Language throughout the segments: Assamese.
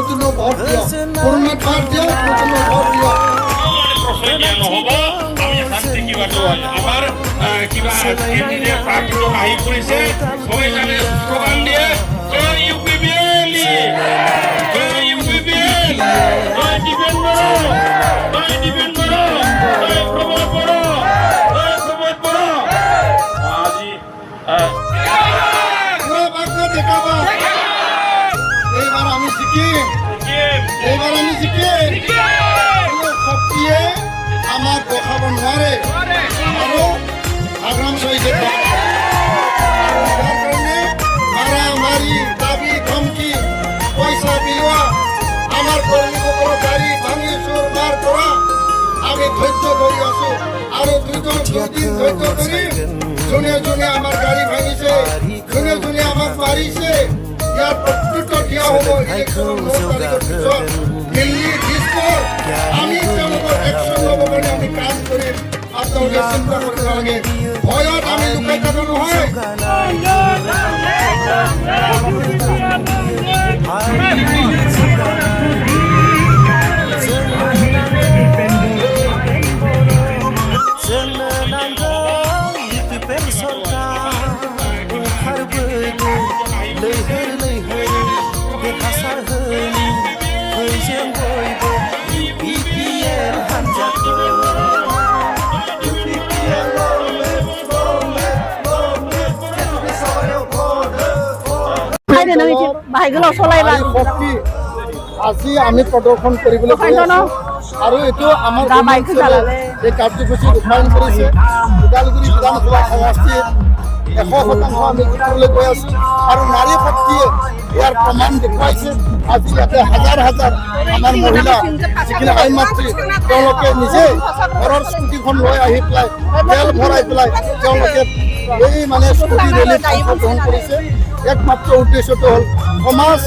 নতুন ভোট দিয় পুৰনো কাৰ্ড দিয় নতুন ভোট দিয় আমাৰ কিবা কেন্দ্ৰীয় প্ৰাৰ্থীটো আহি পৰিছে সবাই জানে স্লোগান দিয়ে জয় ইউ পি বি এল জয় ইউ পি বি এল জয় দীপেন বড়ো জয় দীপেন বড়ো জয় প্রমোদ বড়ো জয় প্রমোদ বড়ো আজি পুরা বাংলা দেখাবা এইবার আমি জিকিম এইবার আমি জিকিম কোনো শক্তিয়ে আমার দেখাব নোৱাৰে আৰু আগ্ৰাম শহীদে যাৰ কাৰণে মাৰামাৰি দাবী ধমকি পইচা বিলোৱা আমাৰ কৰ্মীসকলৰ গাড়ী ভাঙি চোৰ মাৰ কৰা আমি ধৈৰ্য ধৰি আছো আৰু দুদিন ধৈৰ্য ধৰি যোনে যোনে আমাৰ গাড়ী ভাঙিছে যোনে যোনে আমাক মাৰিছে ইয়াৰ প্ৰত্যুত্তৰ দিয়া হ'ব ইলেকশ্যনৰ 9 তাৰিখৰ পিছত দিল্লী দিছপুৰ আমি তেওঁলোকৰ একশ্যন ল'ব কাৰণে আমি কাম কৰিম আপোনালোকে চিন্তা কৰিব নালাগে ভয়ত আমি লুকাই থাকো নহয় শক্তি আজি আমি প্ৰদৰ্শন কৰিবলৈ গৈ আছো আৰু এইটো আমাৰ এই কাৰ্যসূচী ৰূপায়ণ কৰিছে ওদালগুৰি বিধানসভা সমষ্টিত 100% আমি জিকিবলৈ গৈ আছো আৰু নাৰী শক্তিয়ে ইয়াৰ প্ৰমাণ দেখুৱাইছে আজি ইয়াতে হাজাৰ হাজাৰ আমাৰ মহিলা যিখিনি আইন মাতৃ তেওঁলোকে নিজে ঘৰৰ স্কুটিখন লৈ আহি পেলাই তেল ভৰাই পেলাই তেওঁলোকে এই মানে স্কুটি ৰেলীত অংশগ্ৰহণ কৰিছে একমাত্ৰ উদ্দেশ্যটো হ'ল সমাজ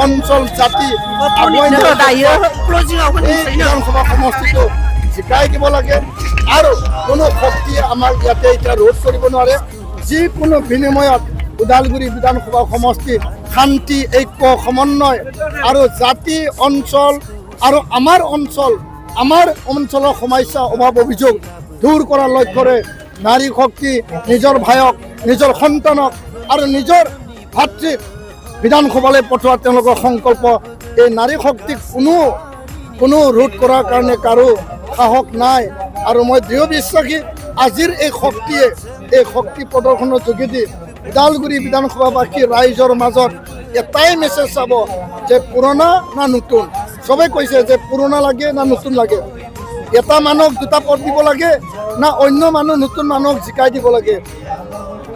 অঞ্চল জাতি বিধানসভা সমষ্টিটো জিকাই দিব লাগে আৰু কোনো শক্তিয়ে আমাক ইয়াতে এতিয়া ৰোধ কৰিব নোৱাৰে যিকোনো বিনিময়ত ওদালগুৰি বিধানসভা সমষ্টি শান্তি ঐক্য সমন্বয় আৰু জাতি অঞ্চল আৰু আমাৰ অঞ্চলৰ সমস্যা অভাৱ অভিযোগ দূৰ কৰাৰ লক্ষ্যৰে নাৰী শক্তি নিজৰ ভায়ক নিজৰ সন্তানক আৰু নিজৰ ভাতৃক বিধানসভালৈ পঠোৱা তেওঁলোকৰ সংকল্প এই নাৰী শক্তিক কোনো ৰোধ কৰাৰ কাৰণে কাৰো সাহস নাই আৰু মই দৃঢ় বিশ্বাসী আজিৰ এই শক্তিয়ে এই শক্তি প্ৰদৰ্শনৰ যোগেদি ওদালগুৰি বিধানসভাবাসী ৰাইজৰ মাজত এটাই মেছেজ চাব যে পুৰণা না নতুন চবে কৈছে যে পুৰণা লাগে না নতুন লাগে এটা মানুহক দুটা পদ দিব লাগে না অন্য মানুহ নতুন মানুহক জিকাই দিব লাগে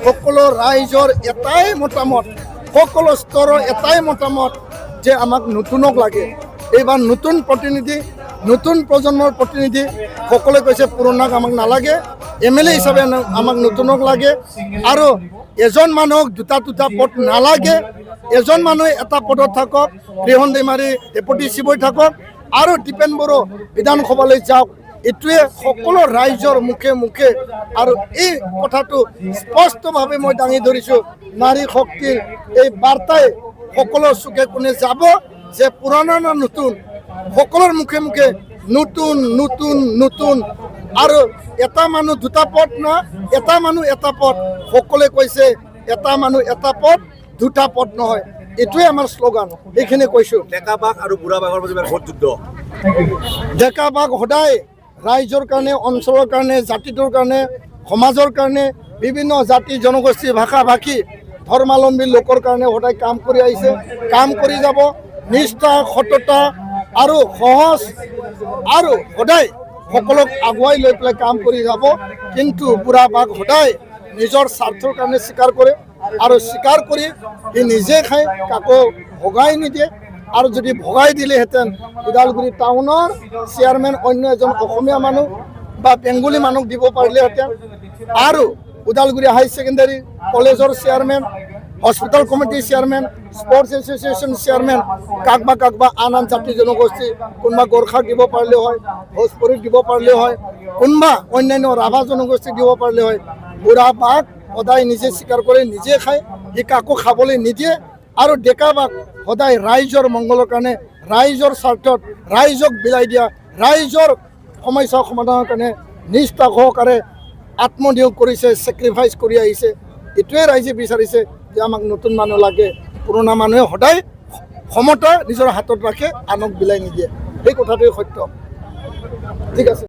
সকলো ৰাইজৰ এটাই মতামত সকলো স্তৰৰ এটাই মতামত যে আমাক নতুনক লাগে এইবাৰ নতুন প্ৰতিনিধি নতুন প্ৰজন্মৰ প্ৰতিনিধি সকলোৱে কৈছে পুৰণাক আমাক নালাগে MLA হিচাপে আমাক নতুনক লাগে আৰু এজন মানুহক দুটা পদ নালাগে এজন মানুহে এটা পদত থাকক ৰেহন দৈমাৰী ডেপুটি চিফ হৈ থাকক আৰু দীপেন বড়ো বিধানসভালৈ যাওক এইটোৱে সকলো ৰাইজৰ মুখে মুখে আৰু এই কথাটো স্পষ্টভাৱে মই দাঙি ধৰিছোঁ নাৰী শক্তিৰ এই বাৰ্তাই সকলো চুকে কোণে যাব যে পুৰণা না নতুন সকলোৰ মুখে মুখে নতুন নতুন নতুন আৰু এটা মানুহ দুটা পদ না এটা মানুহ এটা পদ সকলোৱে কৈছে এটা মানুহ এটা পদ দুটা পদ নহয় এইটোৱে আমাৰ শ্লোগান এইখিনি কৈছোঁ ডেকা বাঘ আৰু বুঢ়া বাঘৰ মাজত ভোট যুদ্ধ ডেকা বাঘ সদায় ৰাইজৰ কাৰণে অঞ্চলৰ কাৰণে জাতিটোৰ কাৰণে সমাজৰ কাৰণে বিভিন্ন জাতি জনগোষ্ঠী ভাষা ভাষী ধৰ্মাৱলম্বী লোকৰ কাৰণে সদায় কাম কৰি আহিছে কাম কৰি যাব নিষ্ঠা সততা আৰু সহজ আৰু সদায় সকলক আগুৱাই লৈ পেলাই কাম কৰি যাব কিন্তু বুঢ়া বাঘ সদায় নিজৰ স্বাৰ্থৰ কাৰণে স্বীকাৰ কৰে আৰু স্বীকাৰ কৰি সি নিজে খায় কাকো ভগাই নিদিয়ে আৰু যদি ভগাই দিলেহেঁতেন ওদালগুৰি টাউনৰ চেয়াৰমেন অন্য এজন অসমীয়া মানুহ বা বেংগলী মানুহক দিব পাৰিলেহেঁতেন আৰু ওদালগুৰি হাই ছেকেণ্ডাৰী কলেজৰ চেয়াৰমেন হস্পিটেল কমিটিৰ চেয়াৰমেন স্পৰ্টছ এছ'চিয়েশ্যন চেয়াৰমেন কাকবা আন জাতি জনগোষ্ঠী কোনোবা গোৰ্খাক দিব পাৰিলে হয় ভোজপুৰীক দিব পাৰিলে হয় কোনোবা অন্যান্য ৰাভা জনগোষ্ঠীক দিব পাৰিলে হয় বুঢ়া বাঘ সদায় নিজে স্বীকাৰ কৰে নিজে খায় সি কাকো খাবলৈ নিদিয়ে আৰু ডেকা বাঘ সদায় ৰাইজৰ মংগলৰ কাৰণে ৰাইজৰ স্বাৰ্থত ৰাইজক বিলাই দিয়া, ৰাইজৰ সমস্যা সমাধানৰ কাৰণে নিষ্ঠা সহকাৰে আত্মনিয়োগ কৰিছে, ছেক্ৰিফাইচ কৰি আহিছে। এইটোৱে ৰাইজে বিচাৰিছে যে আমাক নতুন মানুহ লাগে। পুৰণা মানুহে সদায় ক্ষমতা নিজৰ হাতত ৰাখে, আনক বিলাই নিদিয়ে। সেই কথাটোৱে সত্য। ঠিক আছে।